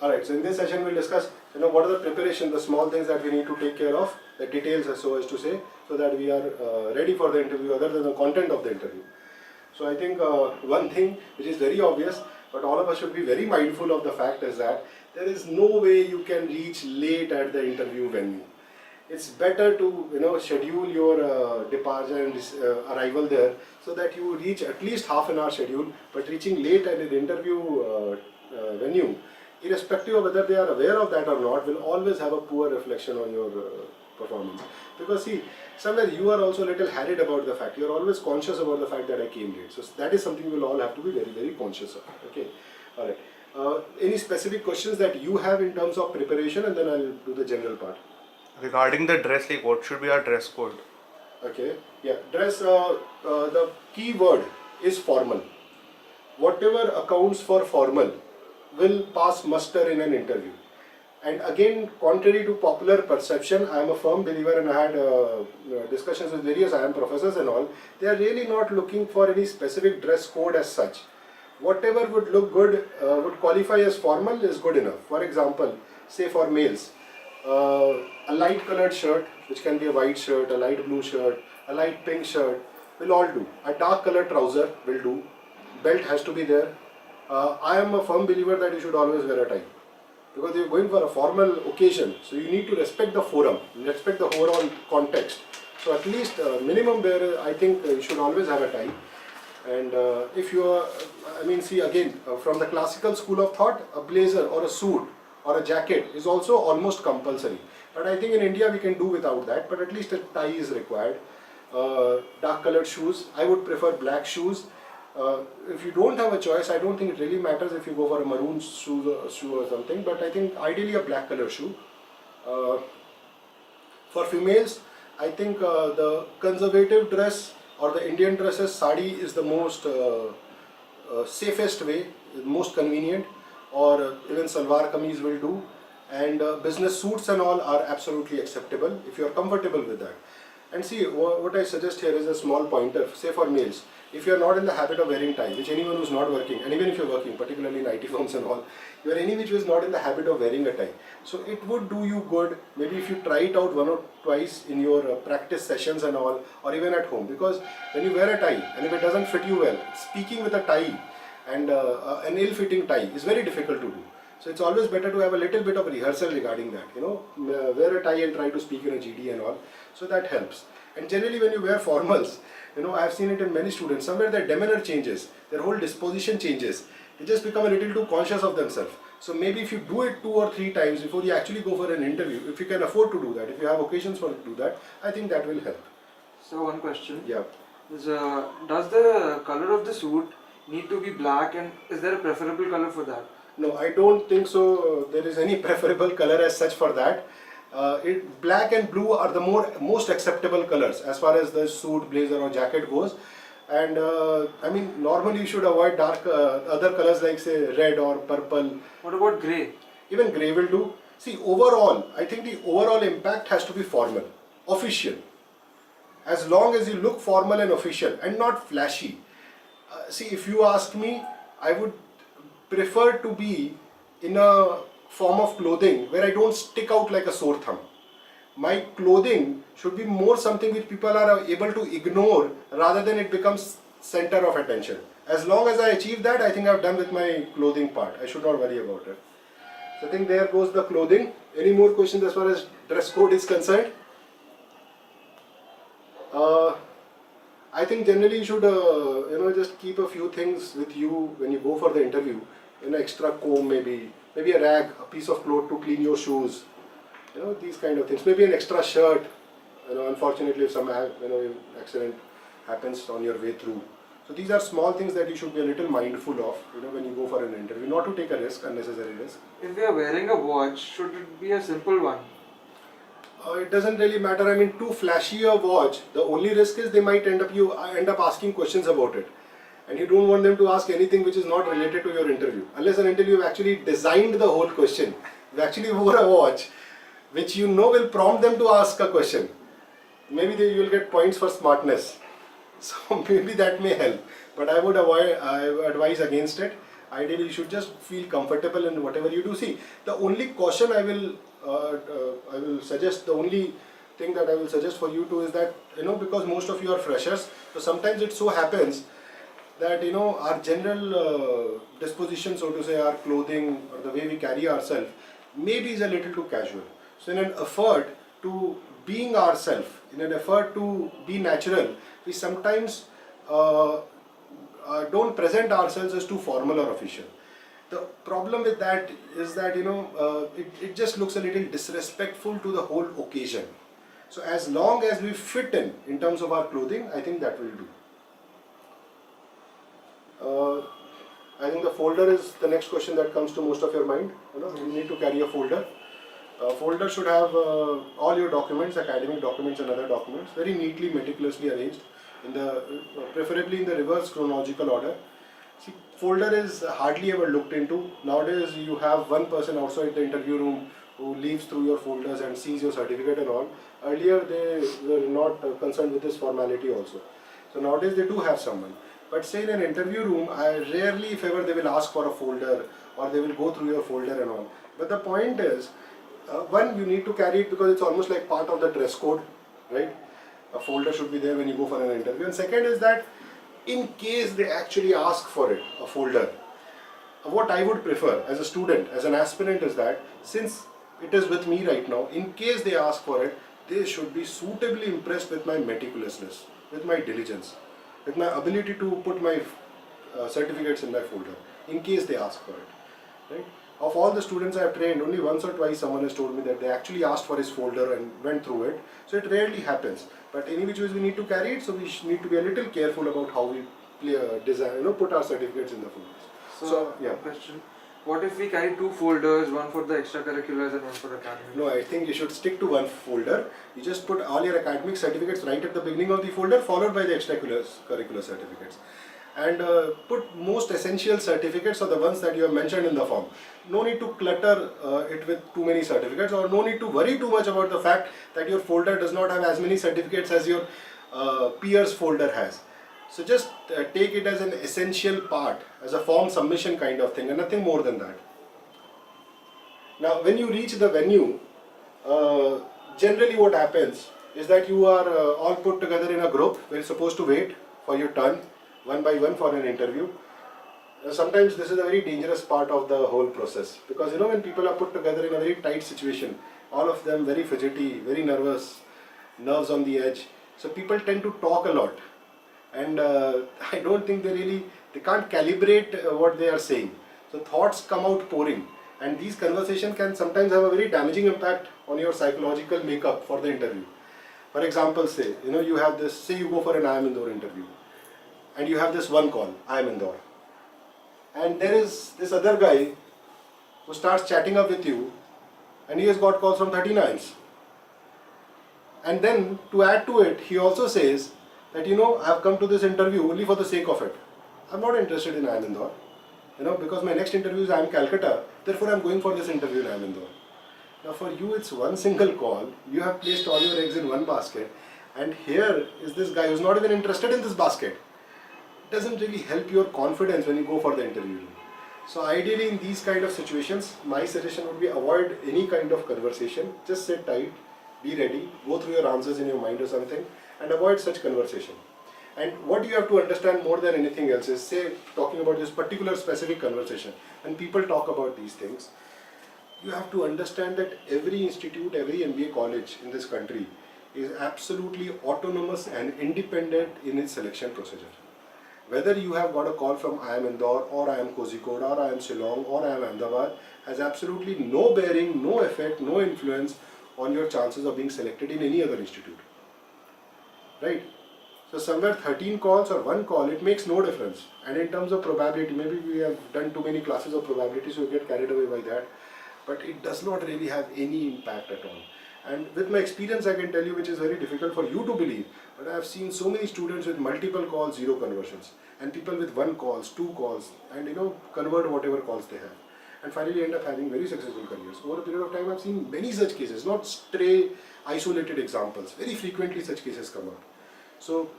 Alright, so in this session we'll discuss, what are the preparation, the small things that we need to take care of, the details so as to say, so that we are ready for the interview other than the content of the interview. So I think one thing which is very obvious, but all of us should be very mindful of the fact is that there is no way you can reach late at the interview venue. It's better to schedule your departure and arrival there so that you reach at least half an hour schedule, but reaching late at an interview venue, irrespective of whether they are aware of that or not, will always have a poor reflection on your performance. Because see, somewhere you are also a little harried about the fact, you are always conscious about the fact that I came late. So that is something we will all have to be very, very conscious of. Okay, alright. Any specific questions that you have in terms of preparation, and then I'll do the general part. Regarding the dress, like what should be our dress code? Okay, yeah, dress, the key word is formal. Whatever accounts for formal will pass muster in an interview. And again, contrary to popular perception, I am a firm believer, and I had discussions with various IIM professors and all, they are really not looking for any specific dress code as such. Whatever would look good, would qualify as formal is good enough. For example, say for males, a light colored shirt, which can be a white shirt, a light blue shirt, a light pink shirt, will all do. A dark colored trouser will do. Belt has to be there. I am a firm believer that you should always wear a tie, because you are going for a formal occasion, so you need to respect the forum, respect the overall context. So at least minimum there, I think you should always have a tie. And if you are, see again, from the classical school of thought, a blazer or a suit or a jacket is also almost compulsory. But I think in India we can do without that, but at least a tie is required. Dark colored shoes, I would prefer black shoes. If you don't have a choice, I don't think it really matters if you go for a maroon shoe or something, but I think ideally a black color shoe. For females, I think the conservative dress or the Indian dresses, sari is the most safest way, most convenient, or even salwar kameez will do, and business suits and all are absolutely acceptable if you are comfortable with that. And see, what I suggest here is a small pointer, say for males. If you are not in the habit of wearing tie, which anyone who is not working, and even if you are working, particularly in IT firms and all, you are any which is not in the habit of wearing a tie. So it would do you good, maybe if you try it out one or twice in your practice sessions and all, or even at home. Because when you wear a tie, and if it doesn't fit you well, speaking with a tie and an ill-fitting tie is very difficult to do. So it's always better to have a little bit of rehearsal regarding that, wear a tie and try to speak in a GD and all, so that helps. And generally when you wear formals, I've seen it in many students, somewhere their demeanor changes, their whole disposition changes, they just become a little too conscious of themselves. So maybe if you do it 2 or 3 times before you actually go for an interview, if you can afford to do that, if you have occasions for to do that, I think that will help. So one question. Yeah. Is, does the color of the suit need to be black, and is there a preferable color for that? No, I don't think so. There is any preferable color as such for that. Black and blue are the most acceptable colors as far as the suit, blazer or jacket goes. And normally you should avoid dark other colors like say red or purple. What about grey? Even grey will do. See, overall, I think the overall impact has to be formal, official. As long as you look formal and official and not flashy. See, if you ask me, I would prefer to be in a form of clothing where I don't stick out like a sore thumb. My clothing should be more something which people are able to ignore rather than it becomes center of attention. As long as I achieve that, I think I've done with my clothing part. I should not worry about it. So I think there goes the clothing. Any more questions as far as dress code is concerned? I think generally you should just keep a few things with you when you go for the interview. Extra comb, maybe a rag, a piece of cloth to clean your shoes. These kind of things. Maybe an extra shirt. Unfortunately, if some accident happens on your way through. So these are small things that you should be a little mindful of. When you go for an interview, not to take a risk, unnecessary risk. If we are wearing a watch, should it be a simple one? It doesn't really matter. Too flashy a watch, the only risk is they might end up asking questions about it. And you don't want them to ask anything which is not related to your interview. Unless and until you've actually designed the whole question. You actually wore a watch which will prompt them to ask a question. Maybe you will get points for smartness. So maybe that may help. But I would advise against it. Ideally, you should just feel comfortable in whatever you do. See, the only caution I will suggest, the only thing that I will suggest for you to is that, because most of you are freshers, so sometimes it so happens that, our general disposition, so to say, our clothing or the way we carry ourselves, maybe is a little too casual. So in an effort to being ourselves, in an effort to be natural, we sometimes don't present ourselves as too formal or official. The problem with that is that, it just looks a little disrespectful to the whole occasion. So as long as we fit in terms of our clothing, I think that will do. I think the folder is the next question that comes to most of your mind. You need to carry a folder. Folder should have all your documents, academic documents and other documents, very neatly, meticulously arranged, preferably in the reverse chronological order. See, folder is hardly ever looked into. Nowadays, you have one person outside the interview room who leaves through your folders and sees your certificate and all. Earlier, they were not concerned with this formality also. So nowadays, they do have someone. But say in an interview room, I rarely, if ever, they will ask for a folder or they will go through your folder and all. But the point is, one, you need to carry it because it's almost like part of the dress code, right? A folder should be there when you go for an interview. And second is that in case they actually ask for it, a folder, what I would prefer as a student, as an aspirant is that since it is with me right now, in case they ask for it, they should be suitably impressed with my meticulousness, with my diligence, with my ability to put my certificates in my folder, in case they ask for it, right? Of all the students I have trained, only once or twice someone has told me that they actually asked for his folder and went through it. So it rarely happens. But any which ways we need to carry it, so we need to be a little careful about how we design, put our certificates in the folders. So yeah. Question: what if we carry two folders, one for the extracurriculars and one for academic? No, I think you should stick to one folder. You just put all your academic certificates right at the beginning of the folder, followed by the extracurricular certificates. And put most essential certificates or the ones that you have mentioned in the form. No need to clutter it with too many certificates, or no need to worry too much about the fact that your folder does not have as many certificates as your peers folder has. So just take it as an essential part, as a form submission kind of thing, and nothing more than that. Now when you reach the venue, generally what happens is that you are all put together in a group where you're supposed to wait for your turn, one by one, for an interview. Sometimes this is a very dangerous part of the whole process, because when people are put together in a very tight situation, all of them very fidgety, very nervous, nerves on the edge, so people tend to talk a lot, and I don't think they can't calibrate what they are saying, so thoughts come out pouring, and these conversations can sometimes have a very damaging impact on your psychological makeup for the interview. For example, say you have this, say you go for an IIM Indore interview, and you have this one call, IIM Indore, and there is this other guy who starts chatting up with you, and he has got calls from 39s. And then to add to it, he also says that I have come to this interview only for the sake of it. I'm not interested in IIM Indore, because my next interview is IIM Calcutta, therefore I'm going for this interview in IIM Indore. Now for you it's one single call, you have placed all your eggs in one basket, and here is this guy who's not even interested in this basket. It doesn't really help your confidence when you go for the interview. So ideally in these kind of situations, my suggestion would be avoid any kind of conversation. Just sit tight, be ready, go through your answers in your mind or something, and avoid such conversation. And what you have to understand more than anything else is, say, talking about this particular specific conversation, when people talk about these things, you have to understand that every institute, every MBA college in this country is absolutely autonomous and independent in its selection procedure. Whether you have got a call from IIM Indore or IIM Kozhikode or IIM Shillong or IIM Ahmedabad has absolutely no bearing, no effect, no influence on your chances of being selected in any other institute. Right? So somewhere 13 calls or one call, it makes no difference. And in terms of probability, maybe we have done too many classes of probability, so we get carried away by that. But it does not really have any impact at all. And with my experience, I can tell you, which is very difficult for you to believe, but I have seen so many students with multiple calls, zero conversions, and people with one calls, two calls, and convert whatever calls they have, and finally end up having very successful careers. Over a period of time, I've seen many such cases, not stray, isolated examples. Very frequently such cases come up. So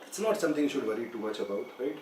it's not something you should worry too much about, right?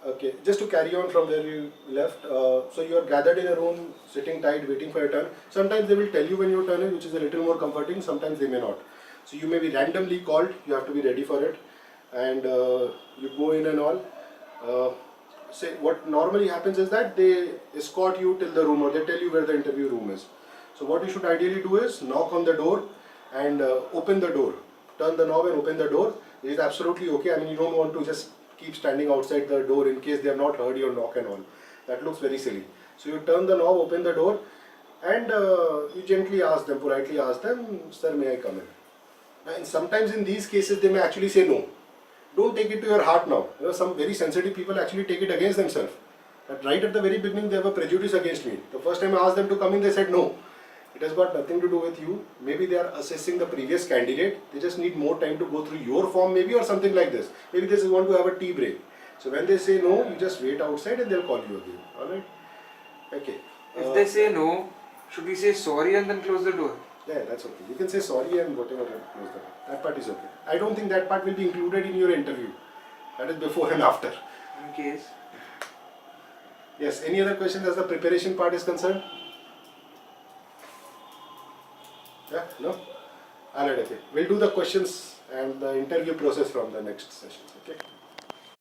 Okay, just to carry on from where you left, so you are gathered in a room, sitting tight, waiting for your turn. Sometimes they will tell you when your turn is, which is a little more comforting, sometimes they may not. So you may be randomly called, you have to be ready for it, and you go in and all. Say what normally happens is that they escort you till the room, or they tell you where the interview room is. So what you should ideally do is knock on the door and open the door. Turn the knob and open the door. It is absolutely okay. I mean, you don't want to just keep standing outside the door in case they have not heard your knock and all. That looks very silly. So you turn the knob, open the door, and you gently ask them, politely ask them, "Sir, may I come in?" And sometimes in these cases they may actually say no. Don't take it to your heart now. You know, some very sensitive people actually take it against themselves. But right at the very beginning they have a prejudice against me. The first time I asked them to come in, they said no. It has got nothing to do with you. Maybe they are assessing the previous candidate. They just need more time to go through your form maybe, or something like this. Maybe they just want to have a tea break. So when they say no, you just wait outside and they'll call you again. Alright? Okay. If they say no, should we say sorry and then close the door? Yeah, that's okay. You can say sorry and whatever and close the door. That part is okay. I don't think that part will be included in your interview. That is before and after. In case. Yes, any other questions as the preparation part is concerned? Yeah, no? Alright, okay. We'll do the questions and the interview process from the next session. Okay.